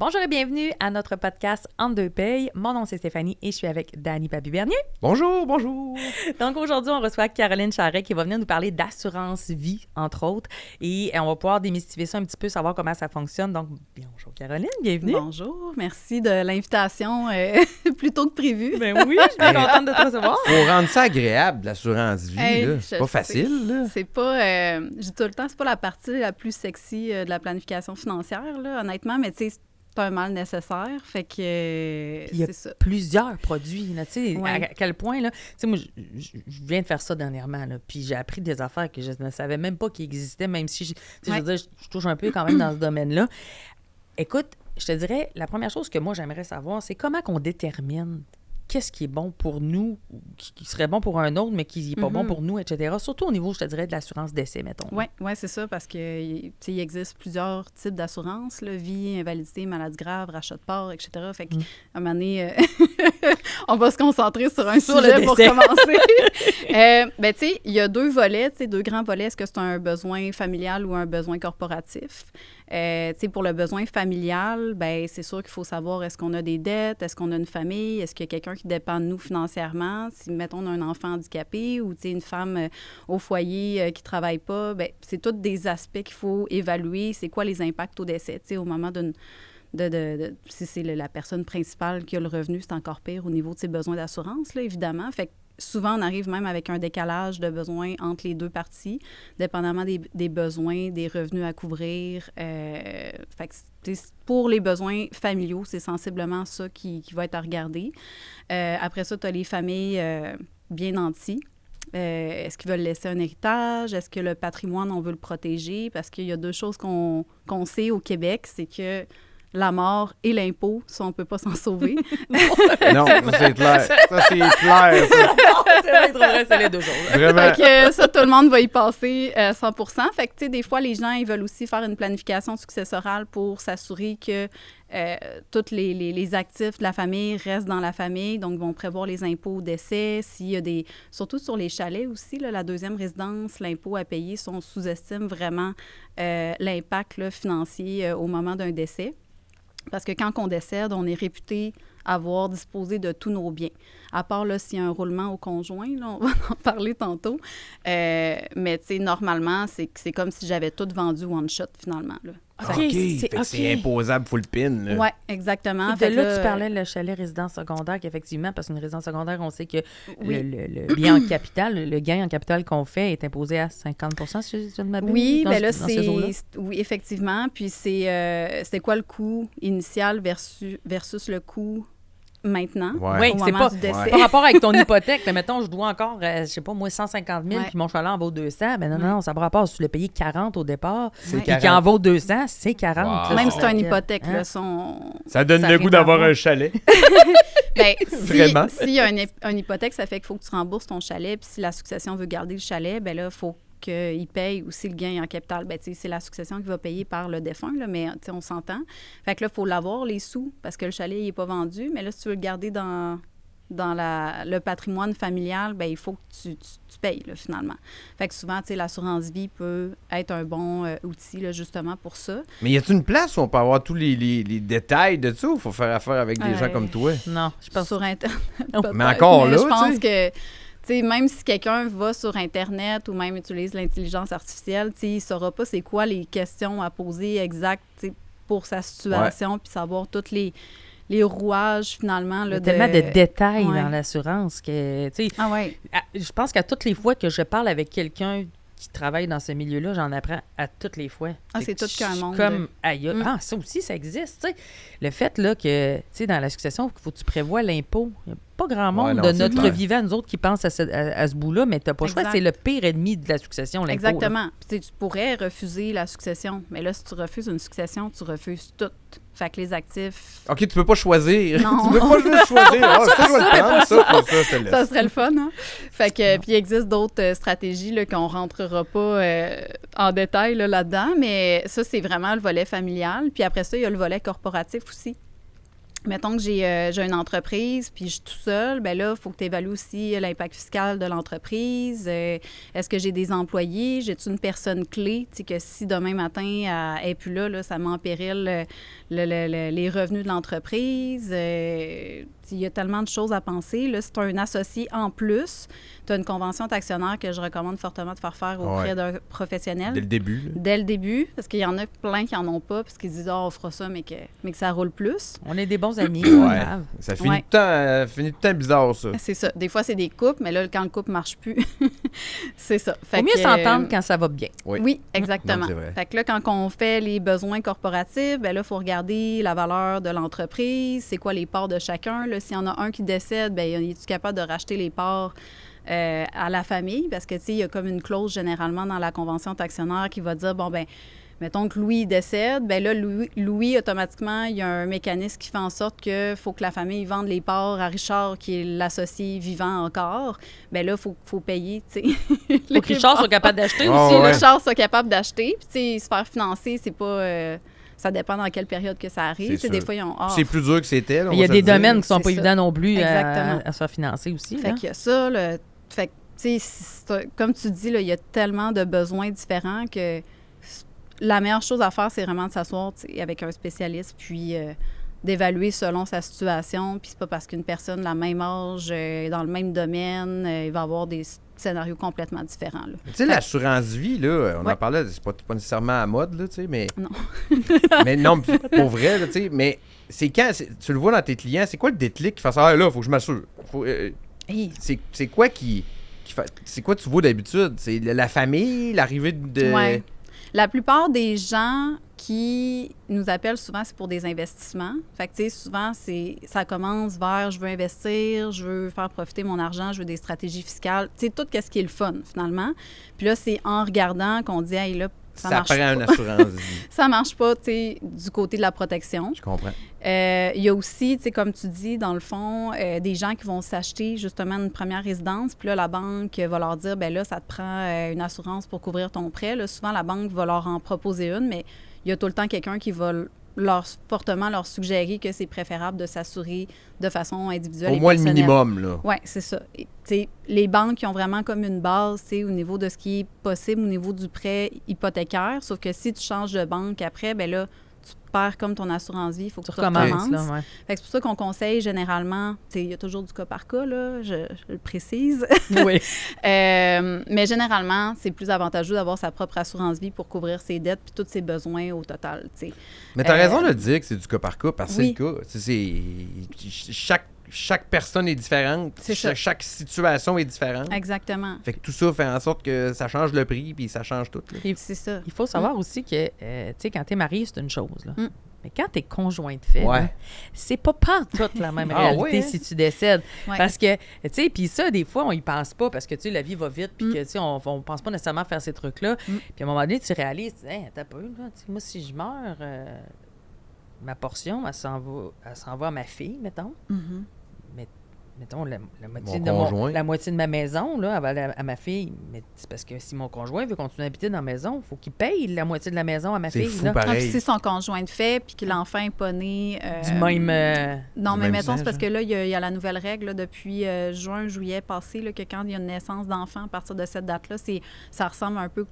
Bonjour et bienvenue à notre podcast Entre deux payes. Mon nom c'est Stéphanie et je suis avec Dani Papi-Bernier. Bonjour, bonjour. Donc aujourd'hui, on reçoit Caroline Charret qui va venir nous parler d'assurance vie, entre autres. Et on va pouvoir démystifier ça un petit peu, savoir comment ça fonctionne. Donc, bonjour Caroline, bienvenue. Bonjour, merci de l'invitation plus tôt que prévu. Ben oui, je suis bien contente de te recevoir. Faut rendre ça agréable, l'assurance vie. Hey, là. C'est pas facile. Là. C'est pas, je dis tout le temps, c'est pas la partie la plus sexy de la planification financière, là, honnêtement, mais tu sais, c'est un mal nécessaire, fait que Il y a c'est ça. plusieurs produits, tu sais, Ouais. à quel point, là, tu sais, moi, je viens de faire ça dernièrement, là, puis j'ai appris des affaires que je ne savais même pas qu'ils existaient, même si, tu sais, je veux dire, je touche un peu quand même dans ce domaine-là. Écoute, je te dirais, la première chose que moi, j'aimerais savoir, c'est comment qu'on détermine qu'est-ce qui est bon pour nous, qui serait bon pour un autre, mais qui n'est pas bon pour nous, etc. Surtout au niveau, je te dirais, de l'assurance décès, mettons. Oui, c'est ça, parce que tu sais, il existe plusieurs types d'assurances, là, vie, invalidité, maladie grave, rachat de part, etc. Fait qu'à un moment donné, on va se concentrer sur un Sur le sujet pour décès. commencer. Ben, tu sais, il y a deux volets, tu sais, deux grands volets. Est-ce que c'est un besoin familial ou un besoin corporatif? Tu sais, pour le besoin familial, ben c'est sûr qu'il faut savoir est-ce qu'on a des dettes, est-ce qu'on a une famille, est-ce qu'il y a quelqu'un qui dépend de nous financièrement, si, mettons, on a un enfant handicapé ou, tu sais, une femme au foyer qui travaille pas, ben c'est tous des aspects qu'il faut évaluer. C'est quoi les impacts au décès, tu sais, au moment d'une... si c'est la personne principale qui a le revenu, c'est encore pire au niveau de ses besoins d'assurance, là, évidemment. Fait que souvent, on arrive même avec un décalage de besoins entre les deux parties, dépendamment des besoins, des revenus à couvrir. Fait que pour les besoins familiaux, c'est sensiblement ça qui va être à regarder. Après ça, tu as les familles bien nanties. Est-ce qu'ils veulent laisser un héritage? Est-ce que le patrimoine, on veut le protéger? Parce qu'il y a deux choses qu'on sait au Québec, c'est que la mort et l'impôt, ça, on ne peut pas s'en sauver. Non, ça, c'est clair. Ça, c'est clair. Ça. C'est vrai, trop vrai, c'est les deux choses. Vraiment. Fait que ça, tout le monde va y passer 100%. Fait que, tu sais, des fois, les gens, ils veulent aussi faire une planification successorale pour s'assurer que tous les actifs de la famille restent dans la famille. Donc, ils vont prévoir les impôts au décès. S'il y a des... Surtout sur les chalets aussi, là, la deuxième résidence, l'impôt à payer, on sous-estime vraiment l'impact là, financier au moment d'un décès. Parce que quand on décède, on est réputé avoir disposé de tous nos biens. À part là, s'il y a un roulement au conjoint, là, on va en parler tantôt. Mais tu sais, normalement, c'est comme si j'avais tout vendu one shot finalement. Là. OK, fait que c'est imposable full pin. Là. Oui, exactement. Et de là, tu parlais le chalet résidence secondaire, qu'effectivement, parce qu'une résidence secondaire, on sait que le bien en capital, le gain en capital qu'on fait est imposé à 50 si je ne m'abuse. Oui, bien là, oui, effectivement. Puis c'est quoi le coût initial versus le coût maintenant, Ouais. au c'est moment pas du décès. par rapport avec ton hypothèque. Là, mettons, je dois encore, je sais pas, moi, 150 000, puis mon chalet en vaut 200. Ben non, ça n'a pas rapport. Si tu l'as payé 40 au départ, C'est puis 40. qu'il en vaut 200, c'est 40. Wow. là, Même ça si c'est une fait- hypothèque, Hein? là, Ça donne ça le vient goût d'avoir d'avoir. un chalet. Bien, Vraiment? s'il y a une hypothèque, ça fait qu'il faut que tu rembourses ton chalet. Puis si la succession veut garder le chalet, bien là, il faut qu'il paye aussi le gain en capital. Bien, tu sais, c'est la succession qui va payer par le défunt, là, mais tu sais, on s'entend. Fait que là, il faut l'avoir, les sous, parce que le chalet, il n'est pas vendu. Mais là, si tu veux le garder dans le patrimoine familial, bien, il faut que tu payes, là, finalement. Fait que souvent, tu sais, l'assurance vie peut être un bon outil, là, justement, pour ça. Mais y a-t-il une place où on peut avoir tous les détails de ça ou faut faire affaire avec des gens comme toi? Non, je pense Sur Internet. Mais encore là, je pense tu sais. que, tu sais, même si quelqu'un va sur Internet ou même utilise l'intelligence artificielle, tu sais, il ne saura pas c'est quoi les questions à poser exactes, tu sais, pour sa situation, puis savoir toutes les rouages, finalement. il y Là, a tellement de détails Ouais. dans l'assurance que, tu sais, Ah ouais. je pense qu'à toutes les fois que je parle avec quelqu'un qui travaille dans ce milieu-là, j'en apprends à toutes les fois. Ah, Fait c'est que tout qu'un je suis monde. Comme, aïe, Mm. ah, ça aussi, ça existe, tu sais. Le fait, là, que, tu sais, dans la succession, il faut que tu prévois l'impôt. Il n'y a pas grand monde non, de c'est notre clair. vivant, nous autres, qui pensent à ce bout-là, mais tu n'as pas le choix. Exact. C'est le pire ennemi de la succession, l'impôt. Exactement. Puis, tu sais, tu pourrais refuser la succession, mais là, si tu refuses une succession, tu refuses tout. Fait que les actifs... OK, tu peux pas choisir. Non. Tu peux pas juste choisir. Ah, ça, je vais le prendre, ça, pour ça, je te Ça laisse. serait le fun, hein? Fait que, puis il existe d'autres stratégies là, qu'on rentrera pas en détail là, là-dedans, mais ça, c'est vraiment le volet familial. Puis après ça, il y a le volet corporatif aussi. Mettons que j'ai une entreprise, puis je suis tout seul, bien là, il faut que tu évalues aussi l'impact fiscal de l'entreprise. Est-ce que j'ai des employés? J'ai-tu une personne clé? Tu sais, que si demain matin, elle n'est plus là, ça met en péril les revenus de l'entreprise. Il y a tellement de choses à penser. Là, si tu as un associé en plus, tu as une convention d'actionnaire que je recommande fortement de faire auprès d'un professionnel. Dès le début. Là. Dès le début, parce qu'il y en a plein qui n'en ont pas, parce qu'ils disent « Ah, on fera ça, mais que ça roule plus. » On est des bons amis. Ouais. Ça finit tout le temps bizarre, ça. C'est ça. Des fois, c'est des couples, mais là, quand le couple ne marche plus, c'est ça. Faut mieux s'entendre quand ça va bien. Oui, exactement. Non, c'est vrai. Fait que là, quand on fait les besoins corporatifs, bien là, il faut regarder la valeur de l'entreprise, c'est quoi les parts de chacun. Là, s'il y en a un qui décède, bien, est-tu capable de racheter les parts à la famille? Parce que, tu sais, il y a comme une clause généralement dans la convention d'actionnaire qui va dire, bon, bien, mettons que Louis décède, bien là, Louis, automatiquement, il y a un mécanisme qui fait en sorte qu'il faut que la famille vende les parts à Richard, qui est l'associé vivant encore. Bien là, il faut payer, tu sais. Faut que Richard soit capable d'acheter aussi. ouais. Richard soit capable d'acheter. Puis, tu sais, se faire financer, c'est pas... ça dépend dans quelle période que ça arrive. Des fois, ils ont... C'est plus dur que c'était. Là, il y a des domaines qui sont pas ça. évidents non plus Exactement. à se faire financer aussi. Fait qu'il y a ça. Fait que, tu sais, comme tu dis, là, il y a tellement de besoins différents que la meilleure chose à faire, c'est vraiment de s'asseoir avec un spécialiste, puis d'évaluer selon sa situation. Puis c'est pas parce qu'une personne de la même âge, dans le même domaine, il va avoir des scénarios complètement différents. Tu sais, l'assurance vie, là, on en parlait, c'est pas nécessairement à la mode, là, tu sais, mais... Non. mais non, pour vrai, là, tu sais, mais c'est quand... tu le vois dans tes clients, c'est quoi le déclic qui fait ça? Ah, là, il faut que je m'assure. C'est quoi qui fait... C'est quoi tu vois d'habitude? C'est la famille, l'arrivée de... Ouais. La plupart des gens qui nous appellent souvent, c'est pour des investissements. Fait que, tu sais, souvent, ça commence vers « je veux investir, je veux faire profiter mon argent, je veux des stratégies fiscales ». Tu sais, tout ce qui est le fun, finalement. Puis là, c'est en regardant qu'on dit « hey, là, ça marche pas. » prend une assurance vie. Ça marche pas, tu sais, du côté de la protection. Je comprends. Il y a aussi, tu sais, comme tu dis, dans le fond, des gens qui vont s'acheter justement une première résidence. Puis là, la banque va leur dire, bien là, ça te prend une assurance pour couvrir ton prêt. Là, souvent, la banque va leur en proposer une, mais il y a tout le temps quelqu'un qui va fortement leur suggérer que c'est préférable de s'assurer de façon individuelle. Au moins le minimum, là. Oui, c'est ça. Et, les banques qui ont vraiment comme une base au niveau de ce qui est possible au niveau du prêt hypothécaire. Sauf que si tu changes de banque après, bien là, tu perds comme ton assurance vie, il faut que tu recommences. Là, ouais. Fait que c'est pour ça qu'on conseille généralement, il y a toujours du cas par cas, là, je le précise. Oui. Mais généralement, c'est plus avantageux d'avoir sa propre assurance vie pour couvrir ses dettes puis tous ses besoins au total. T'sais. Mais tu as raison de le dire que c'est du cas par cas, parce que oui. c'est le cas. Chaque personne est différente. Chaque situation est différente. Exactement. Fait que tout ça fait en sorte que ça change le prix puis ça change tout. C'est ça. Il faut savoir aussi que, tu sais, quand t'es marié, c'est une chose, là. Mais quand t'es conjoint de fait, là, c'est pas toute la même réalité si tu décèdes. Ouais. Parce que, tu sais, puis ça, des fois, on y pense pas parce que, tu sais, la vie va vite puis que, tu sais, on pense pas nécessairement faire ces trucs-là. Puis à un moment donné, tu réalises, hey, t'as pas eu, là. Moi, si je meurs, ma portion, elle s'en va à ma fille, mettons. Mm-hmm. Mais mettons, la moitié de ma maison, là, elle va à ma fille. Mais c'est parce que si mon conjoint veut continuer à habiter dans la maison, il faut qu'il paye la moitié de la maison à ma fille. Fou, là. pareil. Non, puis si son conjoint de fait, puis que l'enfant n'est pas né... du même... non, mais même mettons, usage, c'est parce que là, il y a la nouvelle règle là, depuis juillet passé, là, que quand il y a une naissance d'enfant, à partir de cette date-là, ça ressemble un peu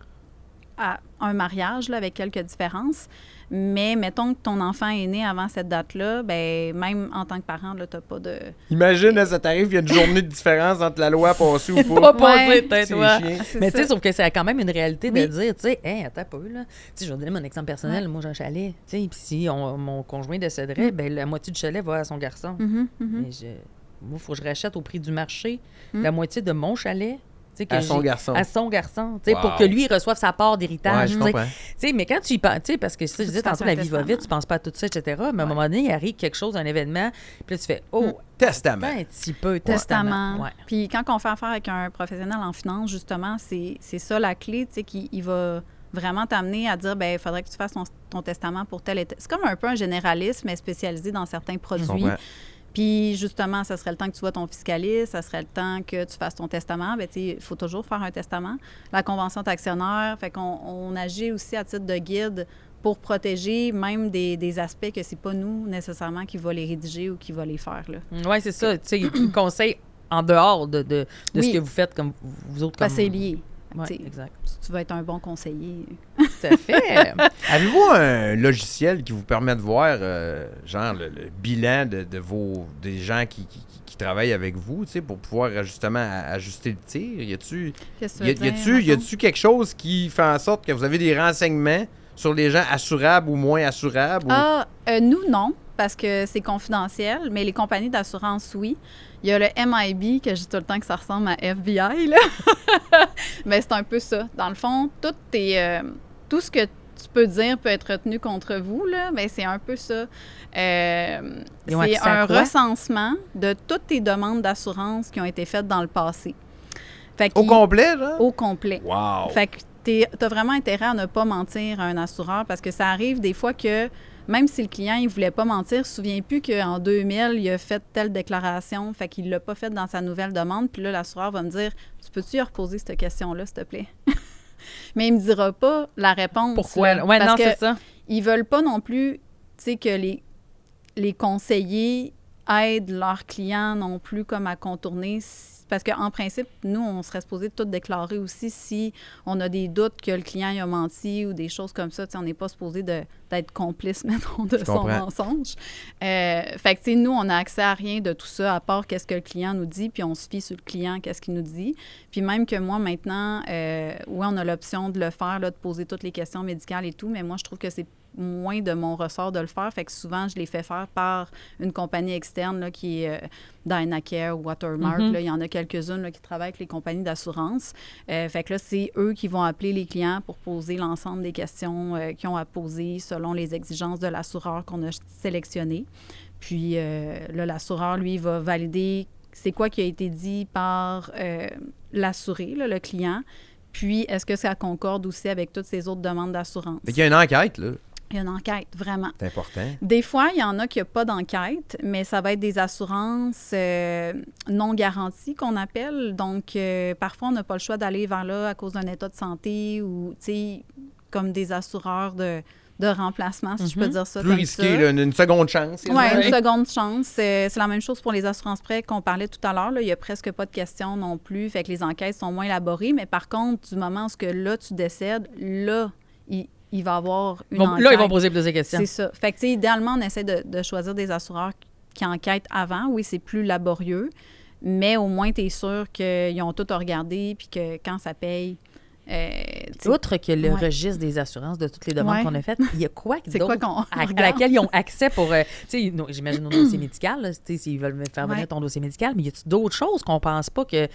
à un mariage là, avec quelques différences. Mais mettons que ton enfant est né avant cette date-là, ben même en tant que parent, tu n'as pas de... Imagine, là, ça t'arrive, il y a une journée de différence entre la loi passée ou pas. Pas passé, Ouais, peut-être, c'est ouais. chiant. Mais tu sais, sauf que c'est quand même une réalité Oui. de dire, tu sais, hey, attends pas eu, là. Tu sais, je vais donner mon exemple personnel. Moi, j'ai un chalet. Tu sais, puis si mon conjoint décéderait, ben la moitié du chalet va à son garçon. Mm-hmm, mm-hmm. Mais moi, il faut que je rachète au prix du marché la moitié de mon chalet. Que À son garçon. À son garçon, tu sais, Wow. pour que lui il reçoive sa part Ouais, d'héritage. je tu sais. comprends. Tu sais, mais quand tu y penses, tu sais, parce que ça, je disais tu fasses tantôt, un la vie va testament. vite, tu penses pas à tout ça, etc. Mais à un moment donné, il arrive quelque chose, un événement, puis là, tu fais, oh, Testament. un petit peu, Testament. Ouais. Puis quand on fait affaire avec un professionnel en finance, justement, c'est ça la clé, tu sais, qu'il va vraiment t'amener à dire, ben il faudrait que tu fasses ton testament pour tel et tel. C'est comme un peu un généraliste, mais spécialisé dans certains produits. Puis, justement, ça serait le temps que tu vois ton fiscaliste, ça serait le temps que tu fasses ton testament. Bien, tu sais, il faut toujours faire un testament. La convention d'actionnaire, fait qu'on agit aussi à titre de guide pour protéger même des aspects que c'est pas nous nécessairement qui va les rédiger ou qui va les faire. Oui, c'est ça. Tu sais, conseil en dehors de ce que vous faites comme vous autres. Parce que c'est lié. Oui, exact. Si tu veux être un bon conseiller. Tout à fait. Avez-vous un logiciel qui vous permet de voir, genre, le bilan des gens qui travaillent avec vous, tu sais, pour pouvoir justement ajuster le tir? Y a-tu quelque chose qui fait en sorte que vous avez des renseignements sur les gens assurables ou moins assurables? Nous, non, parce que c'est confidentiel, mais les compagnies d'assurance, oui. Il y a le MIB, que je dis tout le temps que ça ressemble à FBI, là. Mais c'est un peu ça. Dans le fond, tout ce que tu peux dire peut être retenu contre vous, là, mais c'est un peu ça. C'est un recensement de toutes tes demandes d'assurance qui ont été faites dans le passé. Au complet, là? Au complet. Wow! Fait que t'as vraiment intérêt à ne pas mentir à un assureur parce que ça arrive des fois que même si le client il voulait pas mentir, il ne se souvient plus qu'en 2000, il a fait telle déclaration, fait qu'il ne l'a pas fait dans sa nouvelle demande. Puis là, l'assureur va me dire « Tu peux-tu reposer cette question-là, s'il te plaît? » Mais il ne me dira pas la réponse. Pourquoi? Oui, non, c'est ça. Ils ne veulent pas non plus que les conseillers aident leurs clients non plus comme à contourner. Parce qu'en principe, nous, on serait supposé tout déclarer aussi si on a des doutes que le client il a menti ou des choses comme ça. On n'est pas supposé d'être complice, mettons, de son mensonge. Fait que, nous, on n'a accès à rien de tout ça, à part qu'est-ce que le client nous dit, puis on se fie sur le client, qu'est-ce qu'il nous dit. Puis même que moi, maintenant, oui, on a l'option de le faire, là, de poser toutes les questions médicales et tout, mais moi, je trouve que c'est moins de mon ressort de le faire. Fait que souvent, je les fais faire par une compagnie externe là, qui est Dynacare ou Watermark. Là, il y en a quelques-unes là, qui travaillent avec les compagnies d'assurance. Fait que là, c'est eux qui vont appeler les clients pour poser l'ensemble des questions qu'ils ont à poser selon les exigences de l'assureur qu'on a sélectionné. Puis là, l'assureur, lui, va valider c'est quoi qui a été dit par l'assuré, là, le client. Puis, est-ce que ça concorde aussi avec toutes ces autres demandes d'assurance? Fait qu'il y a une enquête, là. Il y a une enquête, vraiment. C'est important. Des fois, il y en a qui n'ont pas d'enquête, mais ça va être des assurances non garanties qu'on appelle. Donc, parfois, on n'a pas le choix d'aller vers là à cause d'un état de santé ou, tu sais, comme des assureurs de remplacement, si je peux dire ça. Plus risqué, là, une seconde chance. Oui, une seconde chance. C'est la même chose pour les assurances prêts qu'on parlait tout à l'heure. Là. Il n'y a presque pas de questions non plus. Fait que les enquêtes sont moins élaborées. Mais par contre, du moment où là, tu décèdes, là, il va y avoir une enquête. Là, ils vont poser plus de questions. C'est ça. Fait que, idéalement, on essaie de choisir des assureurs qui enquêtent avant. Oui, c'est plus laborieux, mais au moins, tu es sûr qu'ils ont tout à regarder puis que quand ça paye... Outre que le registre des assurances de toutes les demandes qu'on a faites, il y a quoi d'autre à laquelle ils ont accès pour... j'imagine au dossier médical, s'ils veulent faire venir ton dossier médical, mais y a-t-il d'autres choses qu'on pense pas que...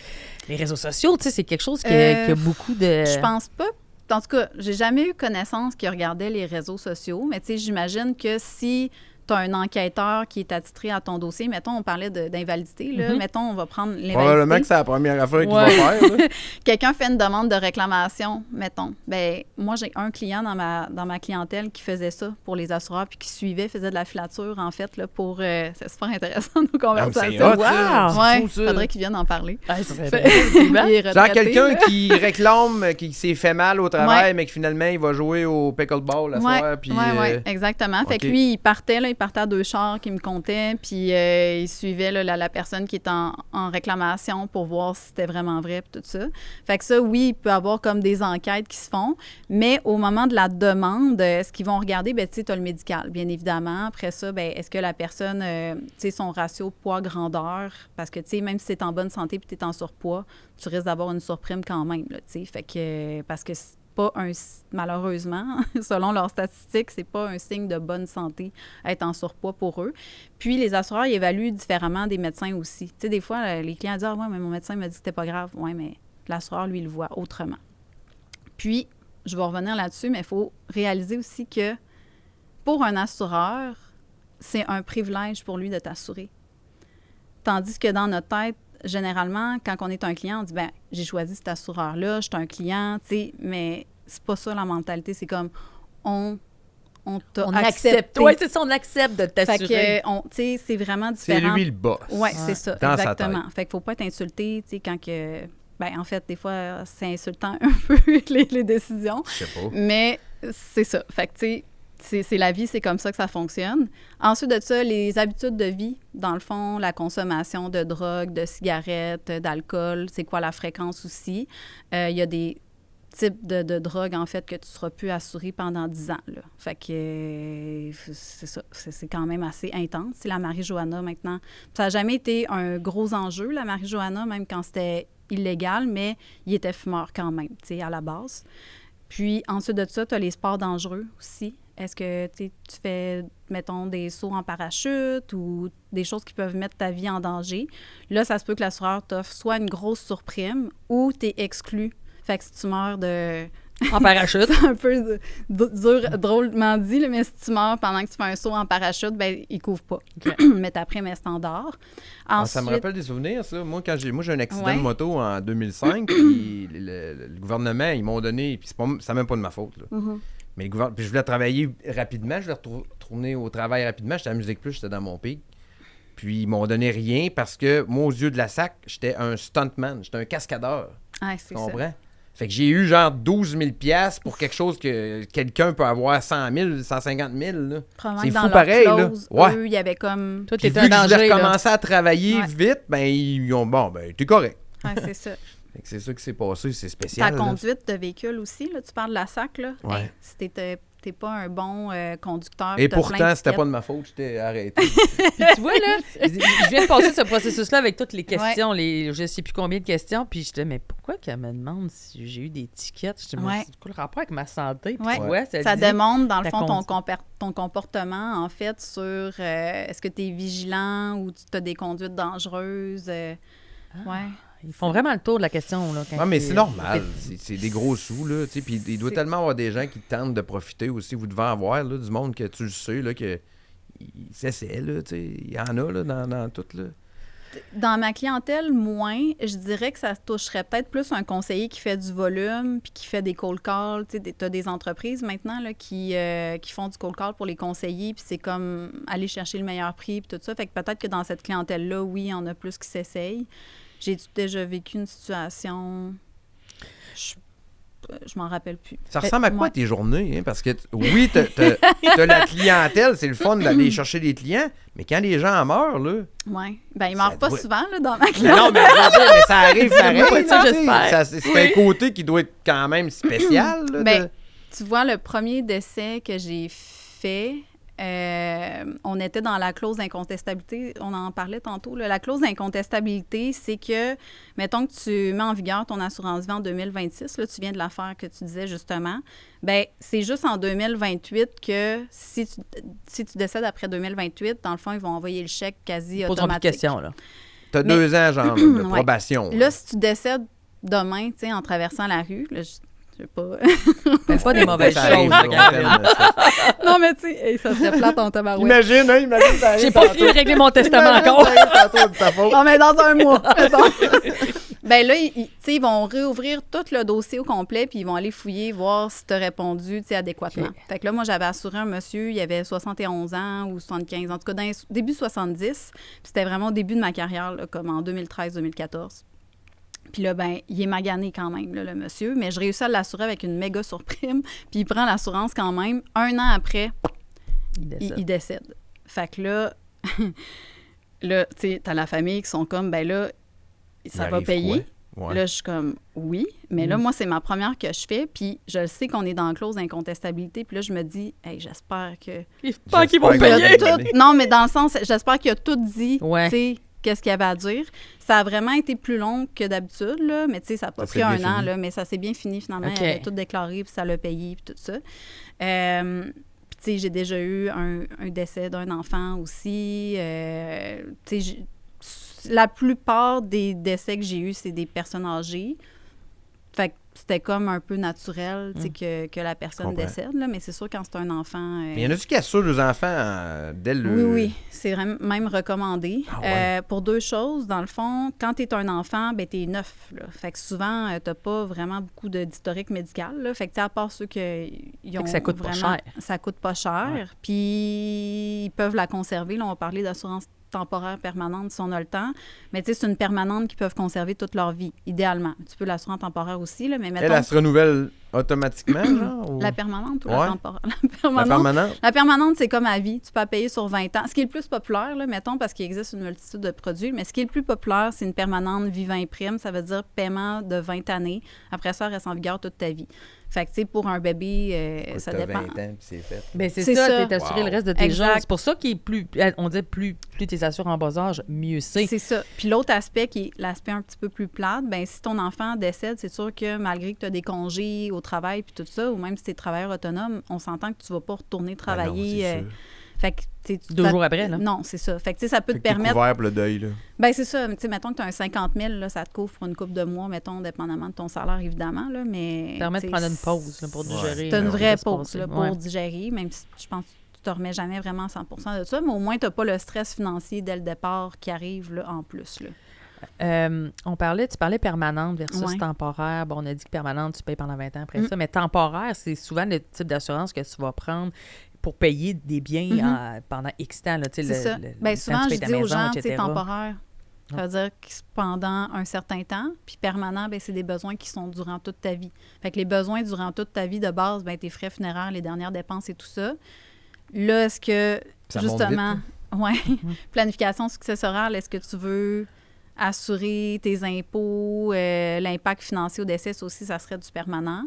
Les réseaux sociaux, c'est quelque chose qui a beaucoup de... Je pense pas. En tout cas, j'ai jamais eu connaissance qui regardait les réseaux sociaux, mais j'imagine que si tu as un enquêteur qui est attitré à ton dossier, mettons, on parlait d'invalidité, là, mettons, on va prendre l'invalidité. Probablement que c'est la première affaire qu'il va faire. Quelqu'un fait une demande de réclamation, mettons. Bien, moi, j'ai un client dans ma clientèle qui faisait ça pour les assureurs, puis qui faisait de la filature, en fait, là, pour... c'est super intéressant, nos conversations. Il faudrait qu'il vienne en parler. Ça serait genre quelqu'un qui réclame, qui s'est fait mal au travail, mais que finalement, il va jouer au pickleball la soirée. Oui, exactement. Fait que lui, il partait à 2 chars qui me comptaient, puis il suivait là, la personne qui est en réclamation pour voir si c'était vraiment vrai, puis tout ça. Fait que ça, oui, il peut y avoir comme des enquêtes qui se font, mais au moment de la demande, ce qu'ils vont regarder, bien, tu sais, tu as le médical, bien évidemment. Après ça, bien, est-ce que la personne, tu sais, son ratio poids-grandeur, parce que, tu sais, même si tu es en bonne santé puis tu es en surpoids, tu risques d'avoir une surprime quand même, là, tu sais. Fait que, parce que pas malheureusement, selon leurs statistiques, c'est pas un signe de bonne santé être en surpoids pour eux. Puis, les assureurs, ils évaluent différemment des médecins aussi. Tu sais, des fois, les clients disent « Ah ouais, mais mon médecin m'a dit que c'était pas grave. » Oui, mais l'assureur, lui, il le voit autrement. Puis, je vais revenir là-dessus, mais il faut réaliser aussi que pour un assureur, c'est un privilège pour lui de t'assurer. Tandis que dans notre tête, généralement, quand on est un client, on dit, ben j'ai choisi cet assureur-là, je suis un client, tu sais, mais c'est pas ça la mentalité. C'est comme, on t'a accepté. Oui, c'est ça, on accepte de t'assurer. Fait que, tu sais, c'est vraiment différent. C'est lui le boss. Oui, c'est ça, dans exactement. Fait qu'il faut pas être insulté, tu sais, quand que... Ben en fait, des fois, c'est insultant un peu les décisions. Je sais pas. Mais c'est ça. Fait que, tu sais, c'est la vie, c'est comme ça que ça fonctionne. Ensuite de ça, les habitudes de vie, dans le fond, la consommation de drogue, de cigarettes, d'alcool, c'est quoi la fréquence aussi. Il y a des types de drogue, en fait, que tu ne seras plus assuré pendant 10 ans. Là. Fait que c'est ça, c'est quand même assez intense. C'est la marijuana maintenant. Ça n'a jamais été un gros enjeu, la marijuana, même quand c'était illégal, mais il était fumeur quand même, tu sais, à la base. Puis ensuite de ça, tu as les sports dangereux aussi. Est-ce que tu fais, mettons, des sauts en parachute ou des choses qui peuvent mettre ta vie en danger? Là, ça se peut que l'assureur t'offre soit une grosse surprime ou tu es exclu. Fait que si tu meurs de... En parachute. C'est un peu drôlement dit, là, mais si tu meurs pendant que tu fais un saut en parachute, ben il couvre pas. Okay. Mais ta prime est standard. Ensuite, ça me rappelle des souvenirs, ça. Moi, j'ai eu un accident de moto en 2005, puis le gouvernement, ils m'ont donné... Puis c'est même pas de ma faute, là. Mais le gouvernement... Puis je voulais travailler rapidement, je voulais retourner au travail rapidement. J'étais à Musique Plus, j'étais dans mon pic. Puis ils m'ont donné rien parce que moi, aux yeux de la SAC, j'étais un stuntman, j'étais un cascadeur. Ah, c'est tu comprends? Fait que j'ai eu genre 12 000 $ pour quelque chose que quelqu'un peut avoir 100 000, 150 000. Là. C'est fou pareil. Clause, là. Ouais. Eux, il y avait comme... Toi, t'étais un danger. Vu que je recommençais à travailler vite, ben ils ont... Bon, ben t'es correct. Ouais, c'est ça. Fait que c'est ça qui s'est passé, c'est spécial. Ta conduite de véhicule aussi, là, tu parles de la SAC, là. Ouais. Hey, si t'es pas un bon conducteur... Et pourtant, c'était pas de ma faute, j'étais arrêté. Puis tu vois, là, je viens de passer ce processus-là avec toutes les questions, je sais plus combien de questions, puis j'étais, mais pourquoi qu'elle me demande si j'ai eu des tickets? Je dis, c'est quoi le rapport avec ma santé? Puis tu vois, ça démontre, dans le fond, ton comportement, en fait, sur est-ce que tu es vigilant ou tu as des conduites dangereuses. Ils font vraiment le tour de la question. Oui, mais c'est normal. C'est des gros sous, là. Puis il doit tellement avoir des gens qui tentent de profiter aussi. Vous devez avoir, là, du monde que tu le sais, là, que c'est là, tu sais. Il y en a, là, dans tout, là. Dans ma clientèle, moins. Je dirais que ça toucherait peut-être plus un conseiller qui fait du volume puis qui fait des cold calls. Tu as des entreprises maintenant là, qui font du cold call pour les conseillers, puis c'est comme aller chercher le meilleur prix puis tout ça. Fait que peut-être que dans cette clientèle-là, oui, il y en a plus qui s'essayent. J'ai déjà vécu une situation... Je m'en rappelle plus. Ça ressemble à quoi tes journées? Hein? Parce que, oui, t'as la clientèle, c'est le fun d'aller chercher des clients, mais quand les gens meurent, là... Oui. Ben ils meurent pas souvent, là, dans ma clientèle. Non, mais ça arrive pareil. J'espère. C'est un côté qui doit être quand même spécial. Là, ben, tu vois, le premier décès que j'ai fait... on était dans la clause d'incontestabilité. On en parlait tantôt. Là. La clause d'incontestabilité, c'est que, mettons que tu mets en vigueur ton assurance-vie en 2026, là, tu viens de la faire que tu disais justement, bien, c'est juste en 2028 que si tu décèdes après 2028, dans le fond, ils vont envoyer le chèque quasi automatique. Tu as 2 ans, genre, de probation. Là, si tu décèdes demain, tu sais, en traversant la rue, là, je sais pas. Mais pas des mauvaises choses. Non, mais tu sais, ça serait plate en tabarouette. Imagine, ça arrive. J'ai pas fini de régler mon testament encore. Non, mais dans un mois. Ben là, ils vont réouvrir tout le dossier au complet, puis ils vont aller fouiller, voir si tu as répondu adéquatement. Okay. Fait que là, moi, j'avais assuré un monsieur, il avait 71 ans ou 75, en tout cas, dans début 70. Puis c'était vraiment au début de ma carrière, là, comme en 2013-2014. Puis là, ben, il est magané quand même, là, le monsieur, mais je réussis à l'assurer avec une méga surprime, puis il prend l'assurance quand même. 1 an après, il décède. Fait que là, tu sais, t'as la famille qui sont comme, ben là, ça va payer. Ouais. Là, je suis comme, oui, mais là, moi, c'est ma première que je fais, puis je sais qu'on est dans la clause d'incontestabilité, puis là, je me dis, hey, j'espère que... J'espère qu'ils vont payer. Non, mais dans le sens, j'espère qu'il a tout dit, tu sais, qu'est-ce qu'il y avait à dire. Ça a vraiment été plus long que d'habitude, là, mais tu sais, ça n'a pas pris 1 an, là, mais ça s'est bien fini finalement. Okay. Il avait tout déclaré, puis ça l'a payé, puis tout ça. Puis tu sais, j'ai déjà eu un décès d'un enfant aussi. Tu sais, la plupart des décès que j'ai eus, c'est des personnes âgées. Fait que c'était comme un peu naturel que la personne décède, là, mais c'est sûr quand c'est un enfant... Mais y en a-tu qui assurent les enfants dès le... Oui, c'est même recommandé. Pour 2 choses, dans le fond, quand tu es un enfant, ben t'es neuf. Là. Fait que souvent, t'as pas vraiment beaucoup d'historique médical. Là. Fait que à part ceux qui ont que ça coûte vraiment... pas cher. Ça coûte pas cher. Puis ils peuvent la conserver. Là, on va parler d'assurance temporaire permanente si on a le temps. Mais tu sais, c'est une permanente qu'ils peuvent conserver toute leur vie, idéalement. Tu peux l'assurer en temporaire aussi, là, mais mettons... Elle se renouvelle automatiquement, genre? Ou... La permanente ou Ouais. la temporaire? La permanente? La permanente, c'est comme à vie. Tu peux la payer sur 20 ans. Ce qui est le plus populaire, là, mettons, parce qu'il existe une multitude de produits, mais ce qui est le plus populaire, c'est une permanente Vivant Prime. Ça veut dire paiement de 20 années. Après ça, elle reste en vigueur toute ta vie. Fait que, tu sais, pour un bébé, ça T'as dépend. 20 ans, puis c'est fait. Ben, c'est C'est ça, ça. t'es assuré Wow. le reste de tes Exact. jours. C'est pour ça qu'il est plus... On dit plus t'es assuré en bas âge, mieux c'est. C'est ça. Puis l'autre aspect, qui est l'aspect un petit peu plus plate, ben si ton enfant décède, c'est sûr que malgré que tu as des congés au travail puis tout ça, ou même si tu es travailleur autonome, on s'entend que tu vas pas retourner travailler. Ben non, c'est sûr. Fait que, tu sais, 2 jours après, là. Non, c'est ça. Fait que, tu sais, ça peut Fait te que t'es permettre... couvert pour le deuil, là. Ben c'est ça. Tu sais, mettons que tu as un 50 000, là, ça te couvre pour une couple de mois, mettons, dépendamment de ton salaire, évidemment, là, mais... Ça permet de tu sais, prendre une pause là, pour digérer. c'est une là, vraie ce qui va se pause passer. là, pour Ouais. digérer, même si je pense que tu te remets jamais vraiment 100% de ça, mais au moins, tu n'as pas le stress financier dès le départ qui arrive là, en plus. Là. Tu parlais permanente versus Ouais. temporaire. Bon, on a dit que permanente, tu payes pendant 20 ans après ça, mais temporaire, c'est souvent le type d'assurance que tu vas prendre pour payer des biens pendant X temps. Là, tu sais, C'est ça. le Bien, temps souvent, que tu je payes ta dis aux maison, gens, etc. c'est temporaire. Ça veut dire que c'est pendant un certain temps, puis permanent, bien, c'est des besoins qui sont durant toute ta vie. Fait que les besoins durant toute ta vie de base, bien, tes frais funéraires, les dernières dépenses et tout ça. Là, est-ce que, Ça monte justement, planification successorale, est-ce que tu veux assurer tes impôts, l'impact financier au décès, ça aussi, ça serait du permanent.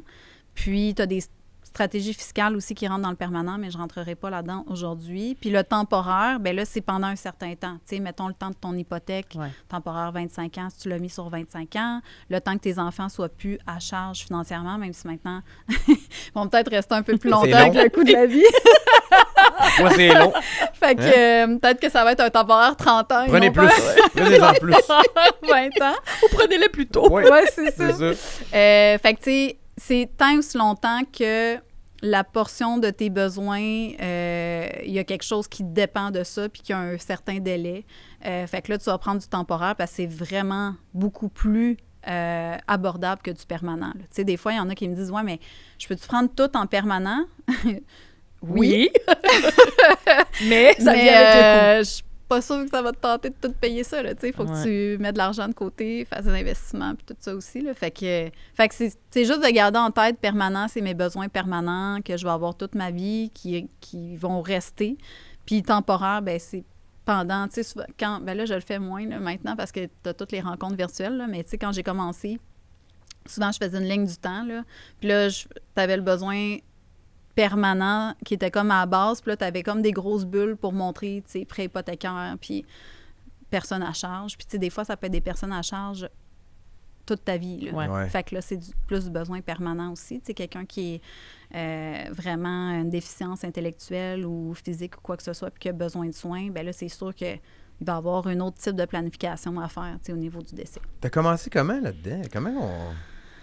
Puis, tu as des stratégies fiscales aussi qui rentrent dans le permanent, mais je ne rentrerai pas là-dedans aujourd'hui. Puis le temporaire, bien là, c'est pendant un certain temps. Tu sais, mettons le temps de ton hypothèque, Ouais. temporaire 25 ans, si tu l'as mis sur 25 ans, le temps que tes enfants soient plus à charge financièrement, même si maintenant, ils vont peut-être rester un peu plus longtemps long. avec le coût de la vie. Moi, c'est long. Fait que peut-être que ça va être un temporaire 30 ans. Prenez ils vont plus. pas- Prenez-en plus. 20 ans. Ou prenez-les plus tôt. Ouais, Ouais, c'est ça. c'est ça. Fait que, tu sais, c'est tant aussi longtemps que la portion de tes besoins, il y a quelque chose qui dépend de ça puis qu'il y a un certain délai. Fait que là, tu vas prendre du temporaire parce que c'est vraiment beaucoup plus abordable que du permanent. Tu sais, des fois, il y en a qui me disent « Ouais, mais je peux-tu prendre tout en permanent? » Oui. Mais ça mais vient avec le je suis pas sûre que ça va te tenter de tout payer ça. Il faut que tu mettes de l'argent de côté, fasses des investissements puis tout ça aussi. Là. Fait que c'est juste de garder en tête permanent, c'est mes besoins permanents que je vais avoir toute ma vie qui vont rester. Puis temporaire, ben c'est pendant, tu sais, quand, ben là, je le fais moins là, maintenant parce que tu as toutes les rencontres virtuelles, là, mais tu sais, quand j'ai commencé, souvent, je faisais une ligne du temps, là. Puis là, tu avais le besoin permanent qui était comme à la base. Puis là, tu avais comme des grosses bulles pour montrer, tu sais, prêt hypothécaire, puis personne à charge. Puis, tu sais, des fois, ça peut être des personnes à charge toute ta vie, là. Ouais. Ouais. Fait que là, c'est plus du besoin permanent aussi. Tu sais, quelqu'un qui est vraiment une déficience intellectuelle ou physique ou quoi que ce soit, puis qui a besoin de soins, bien là, c'est sûr qu'il va y avoir un autre type de planification à faire, tu sais, au niveau du décès. T'as commencé comment là-dedans? Comment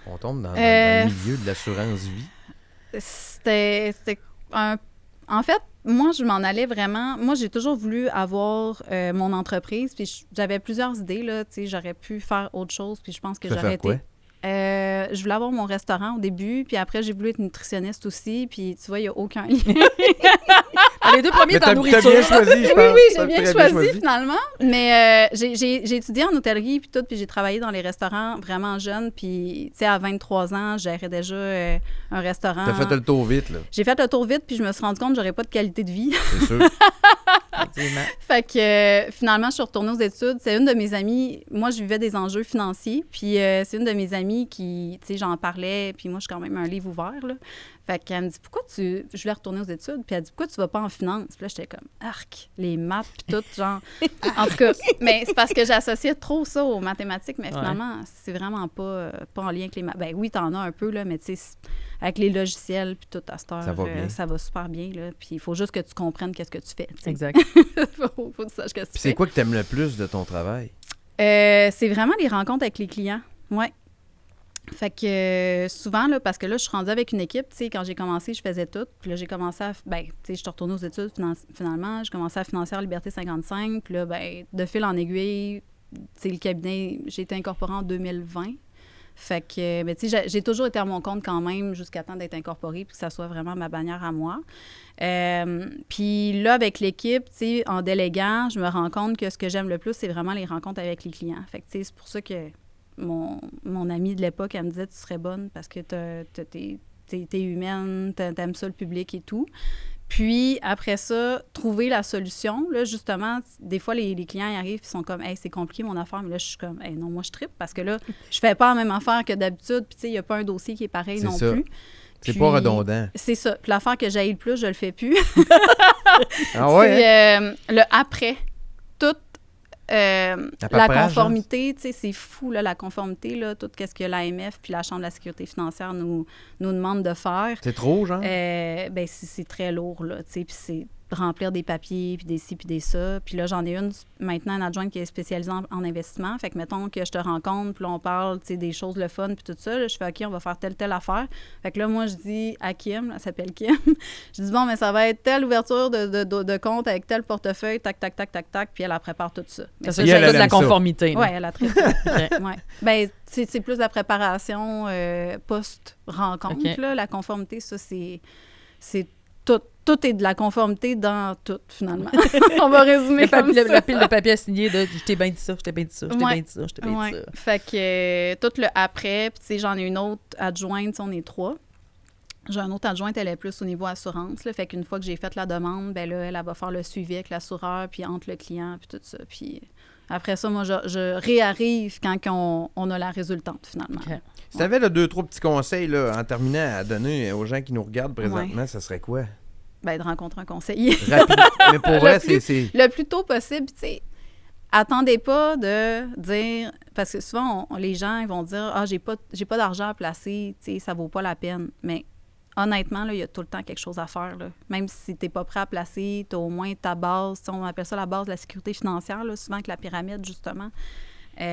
on tombe dans le milieu de l'assurance vie? C'était un... En fait, moi, je m'en allais vraiment... Moi, j'ai toujours voulu avoir mon entreprise, puis j'avais plusieurs idées, là, tu sais, j'aurais pu faire autre chose, puis je pense que Tu veux j'aurais faire quoi? été... je voulais avoir mon restaurant au début, puis après, j'ai voulu être nutritionniste aussi, puis tu vois, il n'y a aucun lien. Les deux premiers, Mais t'es en t'as nourriture. bien choisi, je pense. Oui, T'as j'ai bien très choisi finalement. Mais j'ai étudié en hôtellerie puis tout, puis j'ai travaillé dans les restaurants vraiment jeune. Puis, tu sais, à 23 ans, je gérais déjà un restaurant. T'as fait le tour vite, là. J'ai fait le tour vite, puis je me suis rendu compte que j'aurais pas de qualité de vie. C'est sûr. Effectivement. Fait que finalement, je suis retournée aux études. C'est une de mes amies. Moi, je vivais des enjeux financiers. Puis c'est une de mes amies qui, tu sais, j'en parlais. Puis moi, je suis quand même un livre ouvert, là. Fait qu'elle me dit, pourquoi tu... Je voulais retourner aux études. Puis elle dit, pourquoi tu vas pas en finance? Puis là, j'étais comme, arc, les maths, puis tout, genre. En tout cas, mais c'est parce que j'associais trop ça aux mathématiques. Mais finalement, c'est vraiment pas en lien avec les maths. Ben oui, t'en as un peu, là, mais tu sais, avec les logiciels, puis tout, à cette heure, Ça va bien. ça va super bien, là. Puis il faut juste que tu comprennes qu'est-ce que tu fais. tu sais. Exact. faut que tu saches qu'est-ce que tu Puis c'est fais. quoi que t'aimes le plus de ton travail? C'est vraiment les rencontres avec les clients. Ouais. Fait que souvent, là, parce que là, je suis rendue avec une équipe, tu sais, quand j'ai commencé, je faisais tout. Puis là, j'ai commencé à... Ben, tu sais, je suis retournée aux études finalement. J'ai commencé à financer Liberté 55. Puis là, ben, de fil en aiguille, tu sais, le cabinet, j'ai été incorporée en 2020. Fait que, ben, tu sais, j'ai toujours été à mon compte quand même jusqu'à temps d'être incorporée puis que ça soit vraiment ma bannière à moi. Puis là, avec l'équipe, tu sais, en déléguant, je me rends compte que ce que j'aime le plus, c'est vraiment les rencontres avec les clients. Fait que, tu sais, c'est pour ça que mon amie de l'époque, elle me disait « Tu serais bonne parce que t'es humaine, t'aimes ça le public et tout. Puis, après ça, trouver la solution. Là, justement, des fois, les clients ils arrivent et sont comme « Hey, c'est compliqué mon affaire. » Mais là, je suis comme « Hey, non, moi, je trippe parce que là, je fais pas la même affaire que d'habitude. Puis, tu sais, il n'y a pas un dossier qui est pareil non plus. » C'est pas redondant. C'est ça. Puis l'affaire que j'haïs le plus, je le fais plus. Ah ouais? C'est le après. Toute la conformité, tu sais, c'est fou, là, la conformité, là, tout ce que l'AMF puis la Chambre de la sécurité financière nous demandent de faire. C'est trop, genre? Ben, c'est très lourd, là, tu sais, puis c'est remplir des papiers, puis des ci, puis des ça. Puis là, j'en ai une, maintenant, une adjointe qui est spécialisée en investissement. Fait que, mettons que je te rencontre, puis là, on parle, tu sais, des choses, le fun, puis tout ça. Là, je fais, OK, on va faire telle affaire. Fait que là, moi, je dis à Kim, elle s'appelle Kim, je dis, bon, mais ça va être telle ouverture de compte avec tel portefeuille, tac, puis elle prépare tout ça. Ça fait juste de la conformité. Oui, elle a traité. Ouais. Ben, c'est plus la préparation post-rencontre, là. La conformité, ça, c'est tout. Tout est de la conformité dans tout, finalement. On va résumer comme ça. La pile de papier à signer de « je t'ai bien dit ça, je t'ai bien dit ça, je t'ai bien dit ça, je t'ai bien dit ça ». Fait que tout le après, puis tu sais, j'en ai une autre adjointe, on est 3. J'ai une autre adjointe, elle est plus au niveau assurance, là, fait qu'une fois que j'ai fait la demande, ben là, elle va faire le suivi avec l'assureur, puis entre le client, puis tout ça. Puis après ça, moi, je réarrive quand on a la résultante, finalement. Okay. Si tu avais 2-3 petits conseils là, en terminant à donner aux gens qui nous regardent présentement, ça serait quoi? Ben, de rencontrer un conseiller. Rapide. Mais pour vrai, c'est... Le plus tôt possible, tu sais, attendez pas de dire... Parce que souvent, les gens ils vont dire « Ah, j'ai pas d'argent à placer, tu sais, ça vaut pas la peine. » Mais honnêtement, là, il y a tout le temps quelque chose à faire, là. Même si t'es pas prêt à placer, t'as au moins ta base, on appelle ça la base de la sécurité financière, là, souvent avec la pyramide, justement. Tu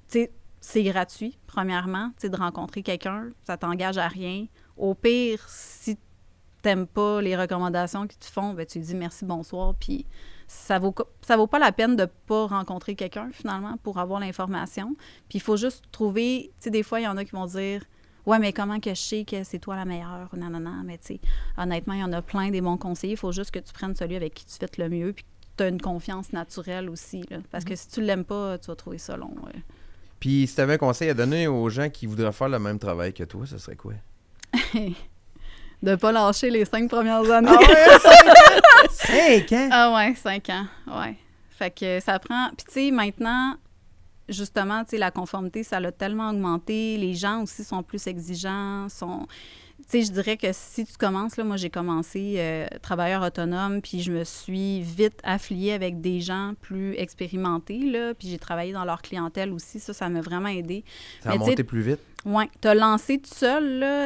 sais, c'est gratuit, premièrement, tu sais, de rencontrer quelqu'un, ça t'engage à rien. Au pire, si t'aimes pas les recommandations qu'ils te font, ben tu dis merci, bonsoir, puis ça vaut pas la peine de pas rencontrer quelqu'un, finalement, pour avoir l'information. Puis il faut juste trouver, tu sais, des fois, il y en a qui vont dire « Ouais, mais comment que je sais que c'est toi la meilleure? » Non, mais tu sais, honnêtement, il y en a plein des bons conseillers. Il faut juste que tu prennes celui avec qui tu fais le mieux, puis que tu as une confiance naturelle aussi, là. Parce que si tu l'aimes pas, tu vas trouver ça long. Puis si tu avais un conseil à donner aux gens qui voudraient faire le même travail que toi, ce serait quoi? De pas lâcher les 5 premières années. Ah ouais, 5 ans? Ah ouais, 5 ans, ouais. Fait que ça prend... Puis tu sais, maintenant, justement, tu sais, la conformité, ça l'a tellement augmenté. Les gens aussi sont plus exigeants, Tu sais, je dirais que si tu commences, là, moi, j'ai commencé travailleur autonome, puis je me suis vite affiliée avec des gens plus expérimentés, là, puis j'ai travaillé dans leur clientèle aussi. Ça m'a vraiment aidé. Ça a monté plus vite? Oui. Te lancer tout seul, là,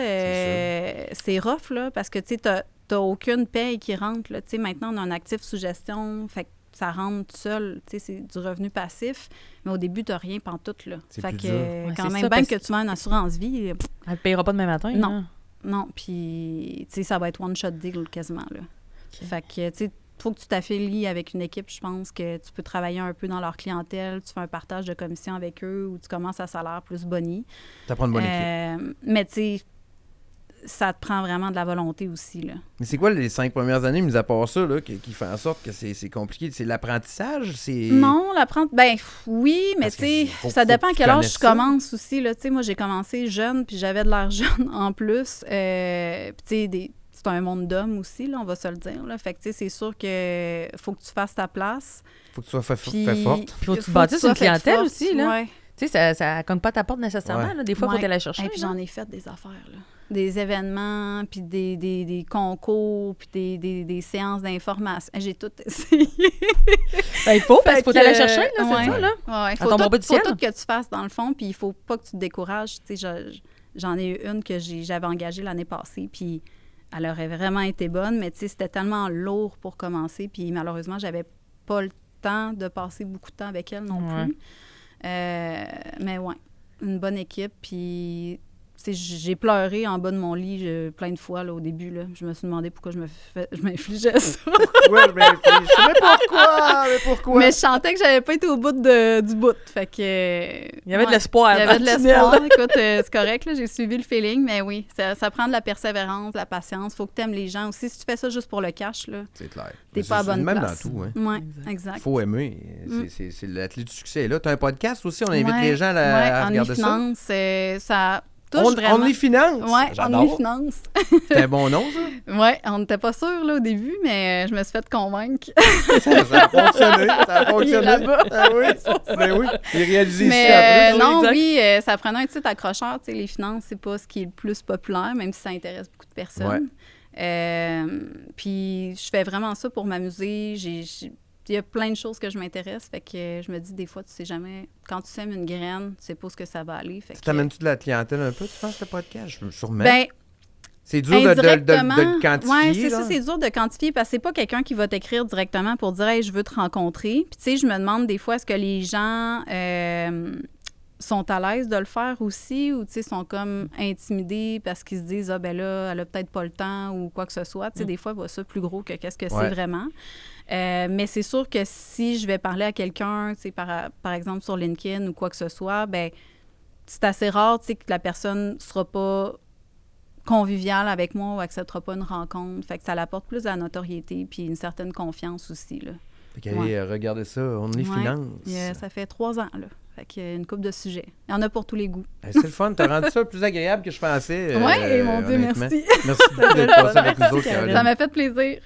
c'est rough, là, parce que, tu sais, t'as aucune paye qui rentre, là. Tu sais, maintenant, on a un actif sous gestion, fait que ça rentre tout seul, tu sais, c'est du revenu passif, mais au début, t'as rien pantoute, là. C'est fait plus que, dur. quand même, bien que tu as une assurance-vie... Elle ne payera pas demain matin, non. Là. Non, puis, tu sais, ça va être one-shot deal quasiment, là. Okay. Fait que, tu sais, il faut que tu t'affilies avec une équipe, je pense que tu peux travailler un peu dans leur clientèle, tu fais un partage de commission avec eux ou tu commences à salaire plus boni. Ça prend une bonne équipe. Mais, tu sais, ça te prend vraiment de la volonté aussi, là. Mais c'est quoi les 5 premières années, mis à part ça, là, qui fait en sorte que c'est compliqué? C'est l'apprentissage? Non, ben oui, mais tu sais, ça dépend à quel âge je commence aussi, là. Tu sais, moi, j'ai commencé jeune, puis j'avais de l'air jeune en plus. Puis tu sais, c'est un monde d'hommes aussi, là, on va se le dire, là. Fait que, tu sais, c'est sûr que faut que tu fasses ta place. Faut que tu sois fait forte. Puis faut que tu bâtisses une clientèle aussi, là. Ouais. Tu sais, ça cogne pas ta porte nécessairement, là. Des fois, il faut aller chercher. Et puis j'en ai fait des affaires, là. Des événements, puis des concours, puis des séances d'information. J'ai tout essayé. Ben, il faut, parce qu'il faut aller chercher, là, c'est ça, là. Ouais, il faut tout que tu fasses, dans le fond, puis il faut pas que tu te décourages. Tu sais, j'en ai eu une que j'avais engagée l'année passée, puis elle aurait vraiment été bonne, mais tu sais, c'était tellement lourd pour commencer, puis malheureusement, j'avais pas le temps de passer beaucoup de temps avec elle non plus. Mais ouais, une bonne équipe, puis... J'ai pleuré en bas de mon lit plein de fois là, au début. Là. Je me suis demandé pourquoi je m'infligeais ça. Pourquoi je m'inflige? Mais pourquoi? Mais je sentais que j'avais pas été au bout du bout. Fait que, il y avait de l'espoir. Il y avait de l'espoir. Écoute, c'est correct. Là, j'ai suivi le feeling. Mais oui, ça prend de la persévérance, de la patience. Il faut que tu aimes les gens aussi. Si tu fais ça juste pour le cash, là, c'est clair. T'es pas à bonne même place. Dans tout. Hein. Oui, exact. Il faut aimer. C'est l'athlète du succès. Là, tu as un podcast aussi. On invite les gens à regarder ça. touche vraiment. OnlyFinance? Oui, J'adore. OnlyFinance. C'est un bon nom, ça? Oui, on n'était pas sûr là, au début, mais je me suis fait convaincre. Ça a fonctionné. Ça a fonctionné. Il est là-bas. Ah oui. Ben oui. Il est réalisé ici Mais après. non, exact. oui, ça prenait un titre accrocheur. Tu sais, les finances, c'est pas ce qui est le plus populaire, même si ça intéresse beaucoup de personnes. Puis je fais vraiment ça pour m'amuser. Il y a plein de choses que je m'intéresse. Fait que je me dis, des fois, tu sais jamais... Quand tu sèmes une graine, tu sais pas ce que ça va aller. Fait que... T'amènes-tu de la clientèle un peu, tu penses, ce podcast? Sûrement. Ben, c'est dur de le quantifier. Oui, c'est là. ça, c'est dur de quantifier parce que c'est pas quelqu'un qui va t'écrire directement pour dire « Hey, je veux te rencontrer ». Puis tu sais, je me demande des fois, est-ce que les gens sont à l'aise de le faire aussi ou tu sais, sont comme intimidés parce qu'ils se disent « Ah, ben là, elle a peut-être pas le temps » ou quoi que ce soit. Tu sais, des fois, ils voient ça plus gros que qu'est-ce que c'est vraiment. Mais c'est sûr que si je vais parler à quelqu'un, tu sais, par exemple sur LinkedIn ou quoi que ce soit, ben c'est assez rare, tu sais, que la personne sera pas conviviale avec moi ou acceptera pas une rencontre. Fait que ça l'apporte plus de la notoriété puis une certaine confiance aussi, là. Fait qu'allez regarder ça, OnlyFinance. Ça fait 3 ans, là. Fait qu'il y a une couple de sujets. Il y en a pour tous les goûts. C'est le fun, t'as rendu ça plus agréable que je pensais. Oui, mon Dieu, honnêtement. merci. Merci d'être passé avec nous autres, Caroline. Ça m'a fait plaisir.